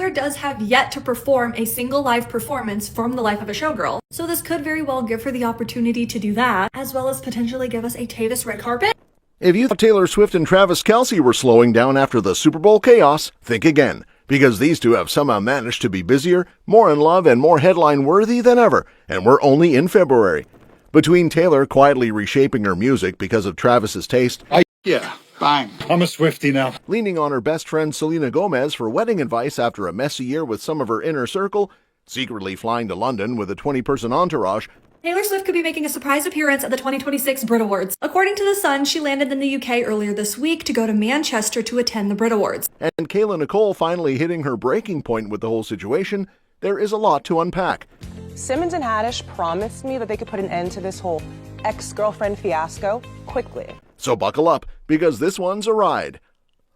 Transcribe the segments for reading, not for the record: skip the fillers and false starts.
Taylor does have yet to perform a single live performance from the life of a showgirl, so this could very well give her the opportunity to do that, as well as potentially give us a Tavis red carpet. If you thought Taylor Swift and Travis Kelce were slowing down after the Super Bowl chaos, think again, because these two have somehow managed to be busier, more in love, and more headline-worthy than ever, and we're only in February. Between Taylor quietly reshaping her music because of Travis's taste, Bang. I'm a Swiftie now. leaning on her best friend Selena Gomez for wedding advice after a messy year with some of her inner circle, secretly flying to London with a 20-person entourage, Taylor Swift could be making a surprise appearance at the 2026 Brit Awards. According to The Sun, she landed in the UK earlier this week to go to Manchester to attend the Brit Awards. and Kayla Nicole finally hitting her breaking point with the whole situation, there is a lot to unpack. Simmons and Haddish promised me that they could put an end to this whole ex-girlfriend fiasco quickly. So buckle up, because this one's a ride.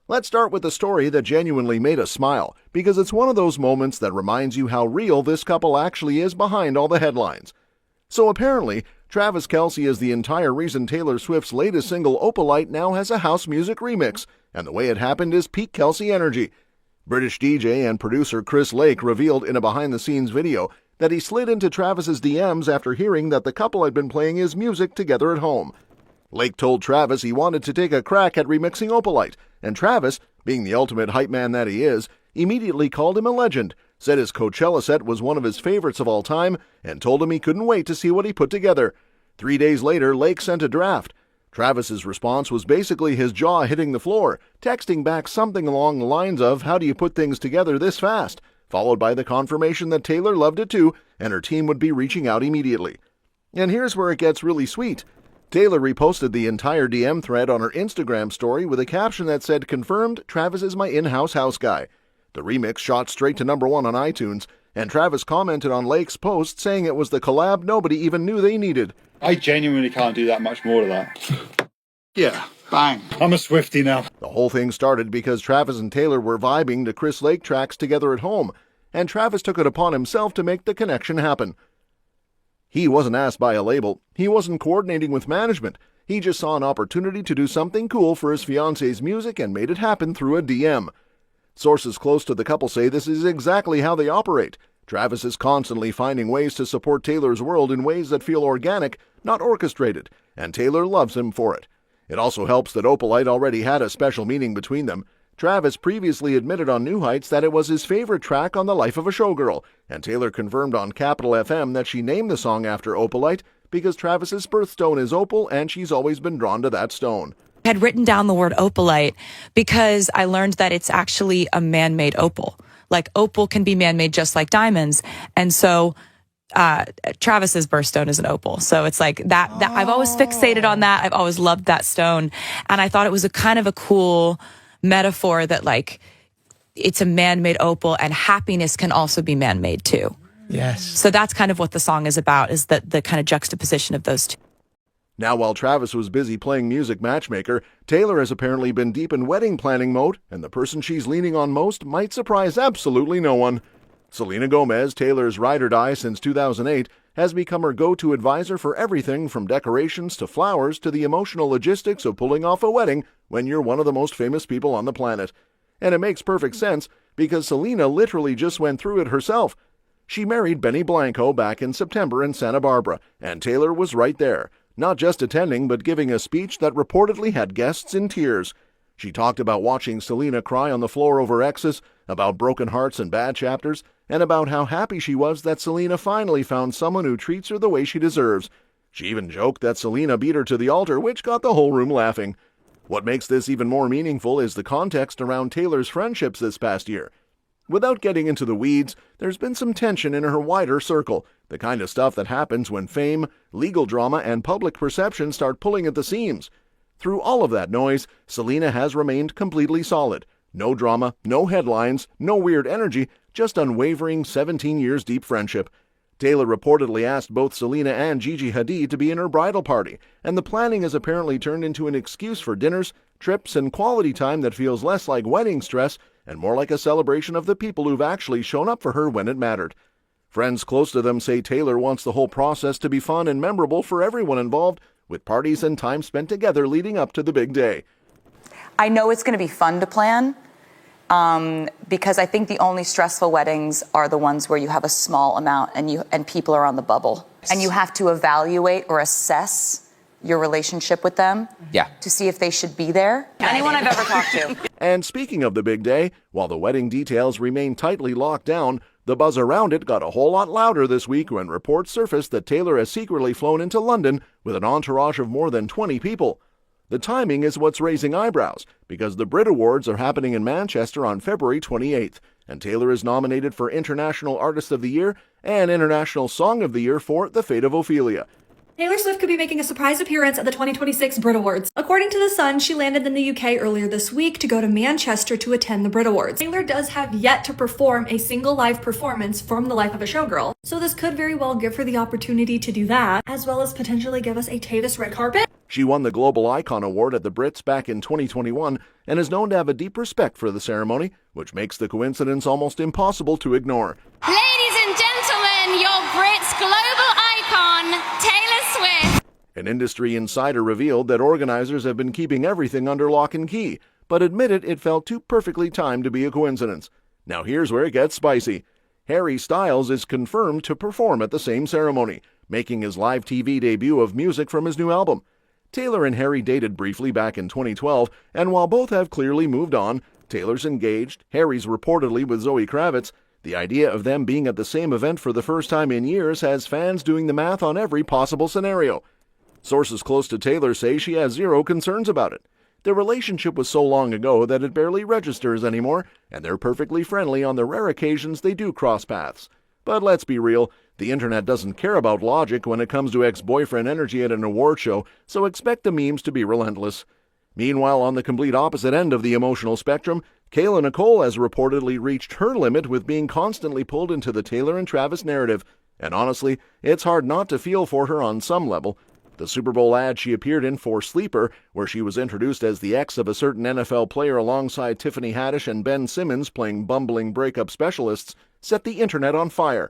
Let's start with a story that genuinely made us smile, because it's one of those moments that reminds you how real this couple actually is behind all the headlines. So apparently, Travis Kelce is the entire reason Taylor Swift's latest single Opalite now has a house music remix, and the way it happened is peak Kelce energy. British DJ and producer Chris Lake revealed in a behind-the-scenes video that he slid into Travis's DMs after hearing that the couple had been playing his music together at home. Lake told Travis he wanted to take a crack at remixing Opalite, and Travis, being the ultimate hype man that he is, immediately called him a legend, said his Coachella set was one of his favorites of all time, and told him he couldn't wait to see what he put together. 3 days later, Lake sent a draft. Travis's response was basically his jaw hitting the floor, texting back something along the lines of, "How do you put things together this fast?" followed by the confirmation that Taylor loved it too, and her team would be reaching out immediately. And here's where it gets really sweet. Taylor reposted the entire DM thread on her Instagram story with a caption that said, "Confirmed, Travis is my in-house house guy." The remix shot straight to #1 on iTunes, and Travis commented on Lake's post saying it was the collab nobody even knew they needed. I genuinely can't do that much more to that. Bang. I'm a Swiftie now. The whole thing started because Travis and Taylor were vibing to Chris Lake tracks together at home, and Travis took it upon himself to make the connection happen. He wasn't asked by a label. He wasn't coordinating with management. He just saw an opportunity to do something cool for his fiance's music and made it happen through a DM. Sources close to the couple say this is exactly how they operate. Travis is constantly finding ways to support Taylor's world in ways that feel organic, not orchestrated, and Taylor loves him for it. It also helps that Opalite already had a special meaning between them. Travis previously admitted on New Heights that it was his favorite track on The Life of a Showgirl, and Taylor confirmed on Capital FM that she named the song after Opalite because Travis's birthstone is opal and she's always been drawn to that stone. I had written down the word opalite because I learned that it's actually a man-made opal. Like opal can be man-made just like diamonds. And so Travis's birthstone is an opal. So it's like that I've always fixated on that. I've always loved that stone. And I thought it was a kind of a cool metaphor that like it's a man-made opal and happiness can also be man-made too. Yes. So that's kind of what the song is about, is that the kind of juxtaposition of those two. Now, while Travis was busy playing music matchmaker, Taylor has apparently been deep in wedding planning mode, and the person she's leaning on most might surprise absolutely no one. Selena Gomez, Taylor's ride or die since 2008, has become her go-to advisor for everything from decorations to flowers to the emotional logistics of pulling off a wedding when you're one of the most famous people on the planet. And it makes perfect sense because Selena literally just went through it herself. She married Benny Blanco back in September in Santa Barbara, and Taylor was right there, not just attending but giving a speech that reportedly had guests in tears. She talked about watching Selena cry on the floor over exes, about broken hearts and bad chapters, and about how happy she was that Selena finally found someone who treats her the way she deserves. She even joked that Selena beat her to the altar, which got the whole room laughing. What makes this even more meaningful is the context around Taylor's friendships this past year. Without getting into the weeds, there's been some tension in her wider circle, the kind of stuff that happens when fame, legal drama, and public perception start pulling at the seams. Through all of that noise, Selena has remained completely solid. No drama, no headlines, no weird energy, just unwavering 17 years deep friendship. Taylor reportedly asked both Selena and Gigi Hadid to be in her bridal party, and the planning has apparently turned into an excuse for dinners, trips, and quality time that feels less like wedding stress and more like a celebration of the people who've actually shown up for her when it mattered. Friends close to them say Taylor wants the whole process to be fun and memorable for everyone involved, with parties and time spent together leading up to the big day. I know it's going to be fun to plan. because I think the only stressful weddings are the ones where you have a small amount and people are on the bubble. And you have to evaluate or assess your relationship with them to see if they should be there. Anyone I've ever talked to. And speaking of the big day, while the wedding details remain tightly locked down, the buzz around it got a whole lot louder this week when reports surfaced that Taylor has secretly flown into London with an entourage of more than 20 people. The timing is what's raising eyebrows, because the Brit Awards are happening in Manchester on February 28th, and Taylor is nominated for International Artist of the Year and International Song of the Year for The Fate of Ophelia. Taylor Swift could be making a surprise appearance at the 2026 Brit Awards. According to The Sun, she landed in the UK earlier this week to go to Manchester to attend the Brit Awards. Taylor does have yet to perform a single live performance from the life of a showgirl, so this could very well give her the opportunity to do that, as well as potentially give us a Tavis red carpet. She won the Global Icon Award at the Brits back in 2021 and is known to have a deep respect for the ceremony, which makes the coincidence almost impossible to ignore. Ladies and gentlemen, your Brits global icon, Taylor Swift. An industry insider revealed that organizers have been keeping everything under lock and key, but admitted it felt too perfectly timed to be a coincidence. Now here's where it gets spicy. Harry Styles is confirmed to perform at the same ceremony, making his live TV debut of music from his new album. Taylor and Harry dated briefly back in 2012, and while both have clearly moved on, Taylor's engaged, Harry's reportedly with Zoe Kravitz. The idea of them being at the same event for the first time in years has fans doing the math on every possible scenario. Sources close to Taylor say she has zero concerns about it. Their relationship was so long ago that it barely registers anymore, and they're perfectly friendly on the rare occasions they do cross paths. But let's be real, the internet doesn't care about logic when it comes to ex-boyfriend energy at an award show, so expect the memes to be relentless. Meanwhile, on the complete opposite end of the emotional spectrum, Kayla Nicole has reportedly reached her limit with being constantly pulled into the Taylor and Travis narrative. And honestly, it's hard not to feel for her on some level. The Super Bowl ad she appeared in for Sleeper, where she was introduced as the ex of a certain NFL player alongside Tiffany Haddish and Ben Simmons playing bumbling breakup specialists, set the internet on fire.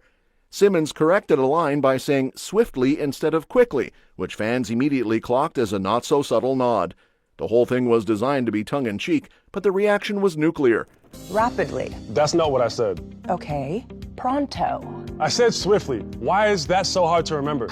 Simmons corrected a line by saying swiftly instead of quickly, which fans immediately clocked as a not-so-subtle nod. The whole thing was designed to be tongue-in-cheek, but the reaction was nuclear. Rapidly. That's not what I said. Okay. Pronto. I said swiftly. Why is that so hard to remember?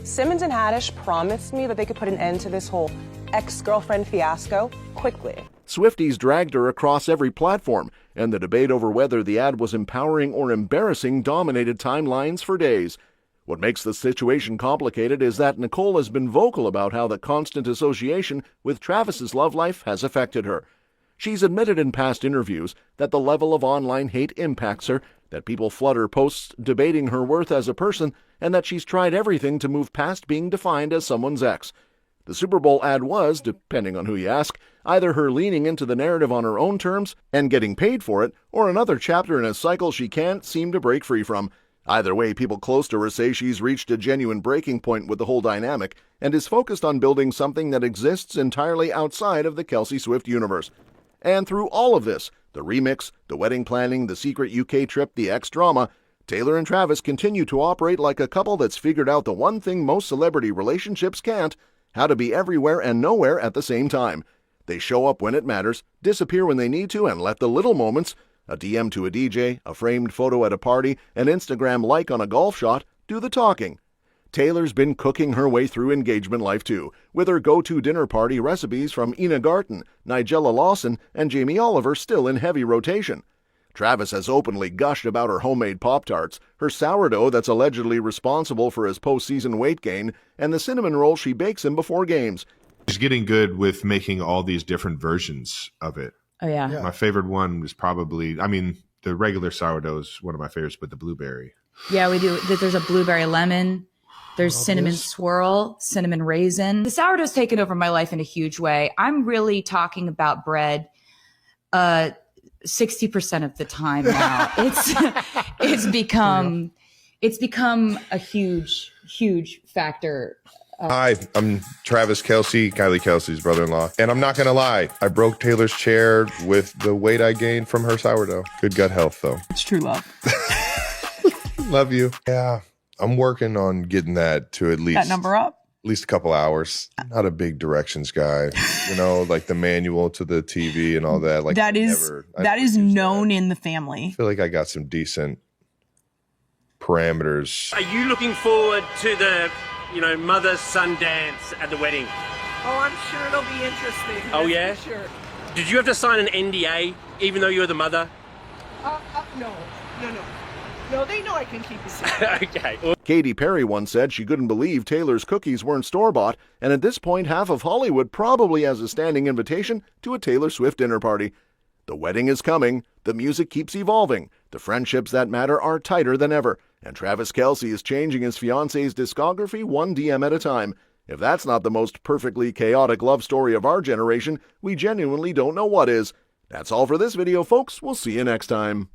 Simmons and Haddish promised me that they could put an end to this whole ex-girlfriend fiasco quickly. Swifties dragged her across every platform, and the debate over whether the ad was empowering or embarrassing dominated timelines for days. What makes the situation complicated is that Nicole has been vocal about how the constant association with Travis's love life has affected her. She's admitted in past interviews that the level of online hate impacts her, that people flood her posts debating her worth as a person, and that she's tried everything to move past being defined as someone's ex. The Super Bowl ad was, depending on who you ask, either her leaning into the narrative on her own terms and getting paid for it, or another chapter in a cycle she can't seem to break free from. Either way, people close to her say she's reached a genuine breaking point with the whole dynamic and is focused on building something that exists entirely outside of the Kelce Swift universe. And through all of this, the remix, the wedding planning, the secret UK trip, the ex-drama, Taylor and Travis continue to operate like a couple that's figured out the one thing most celebrity relationships can't: how to be everywhere and nowhere at the same time. They show up when it matters, disappear when they need to, and let the little moments, a DM to a DJ, a framed photo at a party, an Instagram like on a golf shot, do the talking. Taylor's been cooking her way through engagement life too, with her go-to dinner party recipes from Ina Garten, Nigella Lawson, and Jamie Oliver still in heavy rotation. Travis has openly gushed about her homemade Pop-Tarts, her sourdough that's allegedly responsible for his postseason weight gain, and the cinnamon roll she bakes him before games. She's getting good with making all these different versions of it. Oh, yeah. My favorite one was probably, the regular sourdough is one of my favorites, but the blueberry. Yeah, we do. There's a blueberry lemon. There's cinnamon swirl, cinnamon raisin. The sourdough's taken over my life in a huge way. I'm really talking about bread 60% of the time now. It's become a huge factor. Hi, I'm Travis Kelce, Kylie Kelce's brother-in-law. And I'm not going to lie, I broke Taylor's chair with the weight I gained from her sourdough. Good gut health, though. It's true love. Love you. Yeah, I'm working on getting that to at least... That number up? least a couple hours. Not a big directions guy, you know, like the manual to the TV and all that. Like that is known in the family. I feel like I got some decent parameters. Are you looking forward to the, mother-son dance at the wedding? Oh, I'm sure it'll be interesting. Oh, yeah? For sure. Did you have to sign an NDA, even though you're the mother? No. No, they know I can keep a secret. Okay. Katy Perry once said she couldn't believe Taylor's cookies weren't store-bought, and at this point half of Hollywood probably has a standing invitation to a Taylor Swift dinner party. The wedding is coming, the music keeps evolving, the friendships that matter are tighter than ever, and Travis Kelce is changing his fiancée's discography one DM at a time. If that's not the most perfectly chaotic love story of our generation, we genuinely don't know what is. That's all for this video, folks. We'll see you next time.